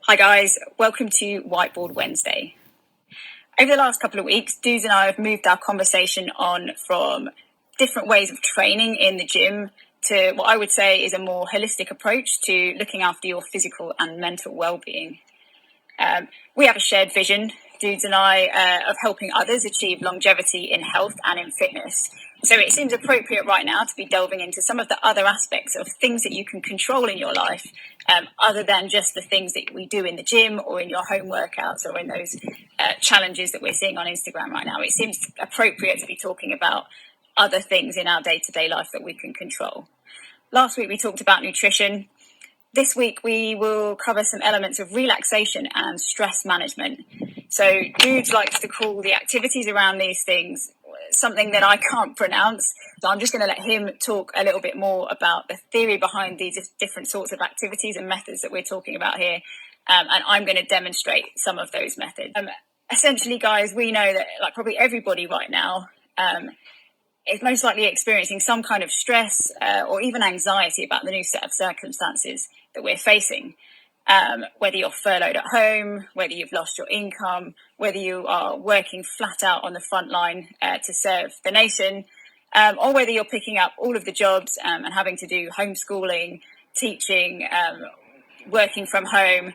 Hi guys, welcome to Whiteboard Wednesday. Over the last couple of weeks, Dudes and I have moved our conversation on from different ways of training in the gym to what I would say is a more holistic approach to looking after your physical and mental well-being. We have a shared vision, Dudes and I, of helping others achieve longevity in health and in fitness. So it seems appropriate right now to be delving into some of the other aspects of things that you can control in your life, other than just the things that we do in the gym or in your home workouts or in those challenges that we're seeing on Instagram right now. It seems appropriate to be talking about other things in our day-to-day life that we can control. Last week we talked about nutrition. This week we will cover some elements of relaxation and stress management. So Dudes likes to call the activities around these things something that I can't pronounce. So I'm just going to let him talk a little bit more about the theory behind these different sorts of activities and methods that we're talking about here. And I'm going to demonstrate some of those methods. Essentially, guys, we know that like probably everybody right now is most likely experiencing some kind of stress or even anxiety about the new set of circumstances that we're facing. Whether you're furloughed at home, whether you've lost your income, whether you are working flat out on the front line to serve the nation, or whether you're picking up all of the jobs and having to do homeschooling, teaching, working from home,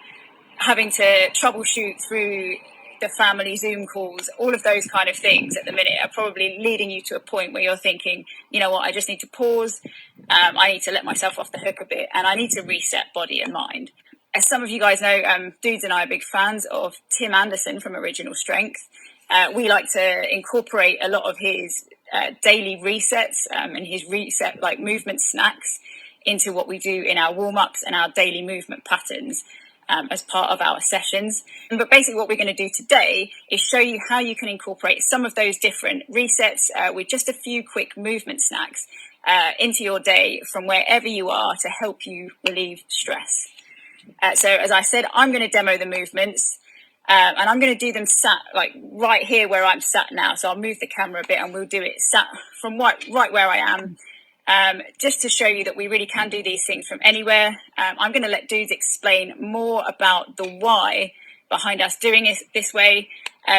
having to troubleshoot through the family Zoom calls, all of those kind of things at the minute are probably leading you to a point where you're thinking, you know what, I just need to pause, I need to let myself off the hook a bit, and I need to reset body and mind. As some of you guys know, Dudes and I are big fans of Tim Anderson from Original Strength. We like to incorporate a lot of his daily resets and his reset like movement snacks into what we do in our warm-ups and our daily movement patterns as part of our sessions. But basically what we're going to do today is show you how you can incorporate some of those different resets with just a few quick movement snacks into your day from wherever you are to help you relieve stress. So as I said, I'm going to demo the movements and I'm going to do them sat like right here where I'm sat now. So I'll move the camera a bit and we'll do it sat from right where I am, just to show you that we really can do these things from anywhere. I'm going to let Dudes explain more about the why behind us doing it this way,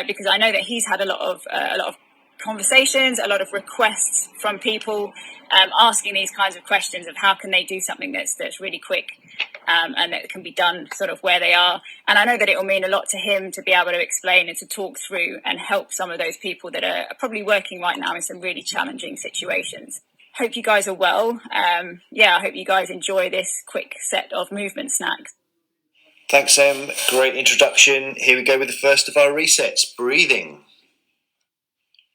because I know that he's had a lot of conversations, a lot of requests from people asking these kinds of questions of how can they do something that's really quick and that can be done sort of where they are. And I know that it will mean a lot to him to be able to explain and to talk through and help some of those people that are probably working right now in some really challenging situations. Hope you guys are well. I hope you guys enjoy this quick set of movement snacks. Thanks, Em. Great introduction. Here we go with the first of our resets, breathing.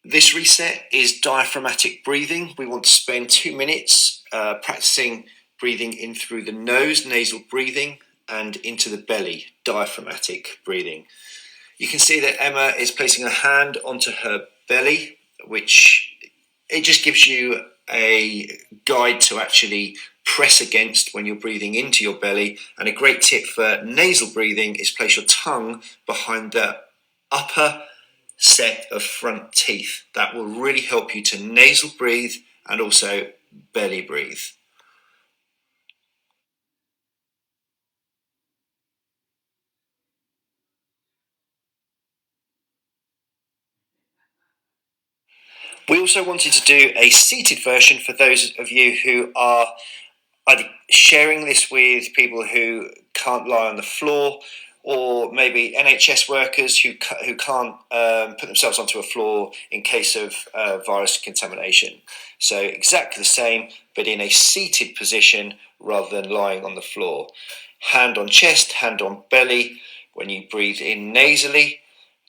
This reset is diaphragmatic breathing. We want to spend 2 minutes practicing breathing in through the nose, nasal breathing, and into the belly, diaphragmatic breathing. You can see that Emma is placing her hand onto her belly, which it just gives you a guide to actually press against when you're breathing into your belly. And a great tip for nasal breathing is place your tongue behind the upper set of front teeth. That will really help you to nasal breathe and also belly breathe. We also wanted to do a seated version for those of you who are either sharing this with people who can't lie on the floor, or maybe NHS workers who can't put themselves onto a floor in case of virus contamination. So exactly the same, but in a seated position rather than lying on the floor. Hand on chest, hand on belly. When you breathe in nasally,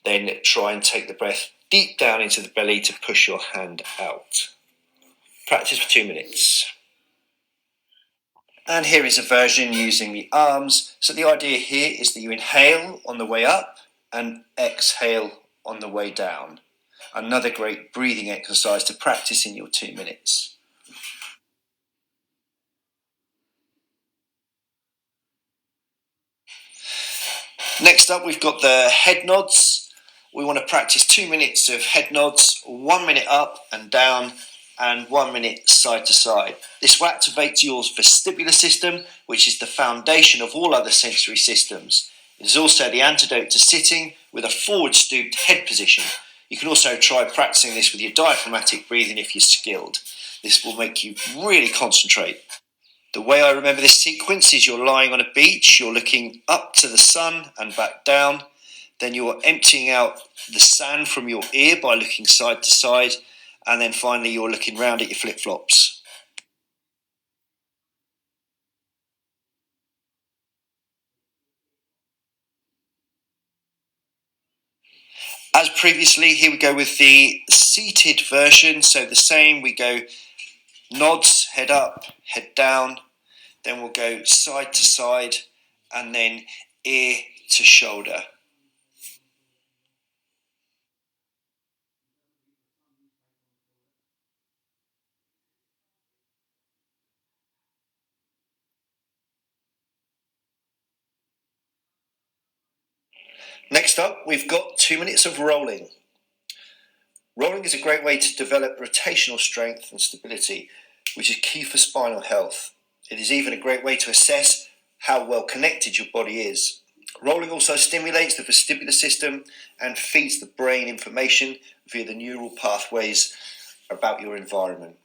then try and take the breath deep down into the belly to push your hand out. Practice for 2 minutes. And here is a version using the arms. So the idea here is that you inhale on the way up and exhale on the way down. Another great breathing exercise to practice in your 2 minutes. Next up, we've got the head nods. We want to practice 2 minutes of head nods, 1 minute up and down, and 1 minute side to side. This will activate your vestibular system, which is the foundation of all other sensory systems. It is also the antidote to sitting with a forward stooped head position. You can also try practicing this with your diaphragmatic breathing if you're skilled. This will make you really concentrate. The way I remember this sequence is you're lying on a beach, you're looking up to the sun and back down, then you're emptying out the sand from your ear by looking side to side, and then finally you're looking round at your flip-flops. As previously, here we go with the seated version. So the same, we go nods, head up, head down, then we'll go side to side, and then ear to shoulder. Next up, we've got 2 minutes of rolling. Rolling is a great way to develop rotational strength and stability, which is key for spinal health. It is even a great way to assess how well connected your body is. Rolling also stimulates the vestibular system and feeds the brain information via the neural pathways about your environment.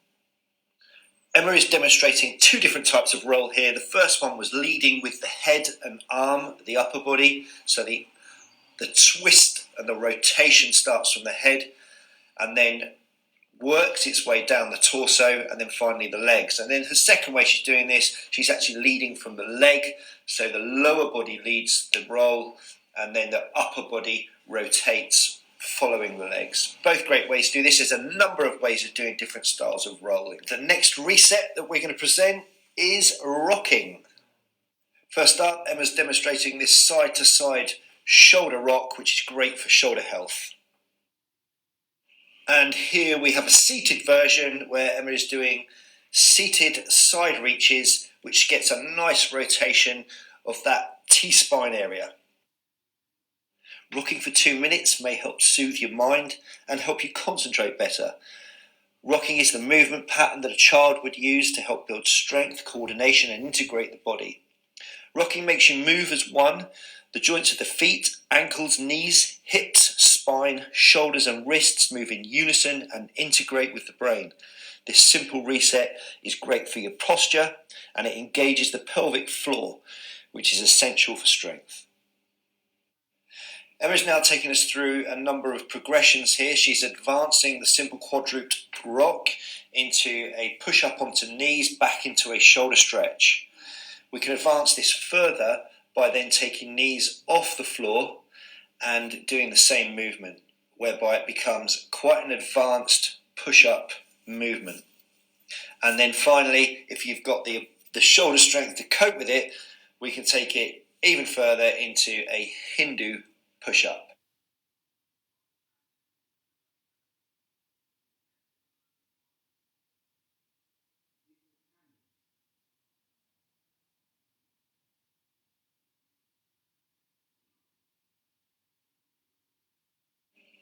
Emma is demonstrating 2 different types of roll here. The first one was leading with the head and arm, the upper body. So the twist and the rotation starts from the head and then works its way down the torso and then finally the legs. And then the second way she's doing this, she's actually leading from the leg. So the lower body leads the roll and then the upper body rotates following the legs. Both great ways to do this. There's a number of ways of doing different styles of rolling. The next reset that we're going to present is rocking. First up, Emma's demonstrating this side to side shoulder rock, which is great for shoulder health. And here we have a seated version where Emma is doing seated side reaches, which gets a nice rotation of that T-spine area. Rocking for 2 minutes may help soothe your mind and help you concentrate better. Rocking is the movement pattern that a child would use to help build strength, coordination, and integrate the body. Rocking makes you move as one. The joints of the feet, ankles, knees, hips, spine, shoulders, and wrists move in unison and integrate with the brain. This simple reset is great for your posture and it engages the pelvic floor, which is essential for strength. Emma's now taking us through a number of progressions here. She's advancing the simple quadruped rock into a push up onto knees, back into a shoulder stretch. We can advance this further by then taking knees off the floor and doing the same movement, whereby it becomes quite an advanced push-up movement. And then finally, if you've got the shoulder strength to cope with it, we can take it even further into a Hindu push-up.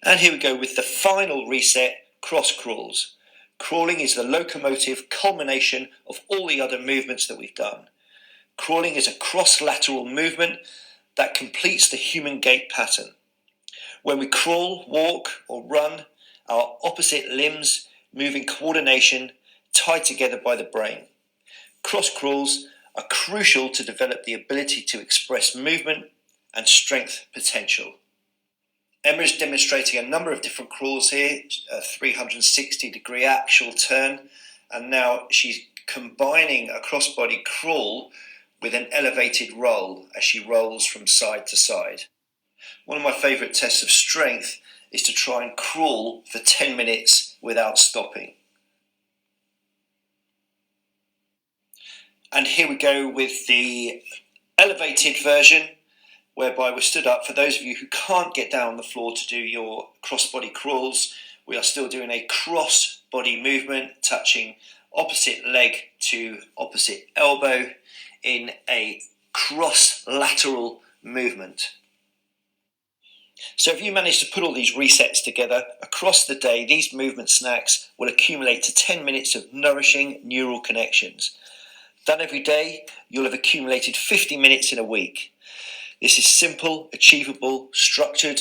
And here we go with the final reset, cross crawls. Crawling is the locomotive culmination of all the other movements that we've done. Crawling is a cross-lateral movement that completes the human gait pattern. When we crawl, walk, or run, our opposite limbs move in coordination, tied together by the brain. Cross crawls are crucial to develop the ability to express movement and strength potential. Emma is demonstrating a number of different crawls here, a 360-degree axial turn, and now she's combining a cross-body crawl with an elevated roll as she rolls from side to side. One of my favourite tests of strength is to try and crawl for 10 minutes without stopping. And here we go with the elevated version, whereby we're stood up. For those of you who can't get down on the floor to do your cross-body crawls, we are still doing a cross-body movement, touching opposite leg to opposite elbow in a cross-lateral movement. So if you manage to put all these resets together across the day, these movement snacks will accumulate to 10 minutes of nourishing neural connections. Done every day, you'll have accumulated 50 minutes in a week. This is simple, achievable, structured,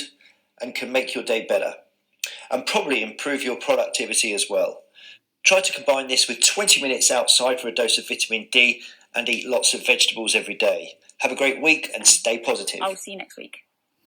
and can make your day better, and probably improve your productivity as well. Try to combine this with 20 minutes outside for a dose of vitamin D and eat lots of vegetables every day. Have a great week and stay positive. I'll see you next week.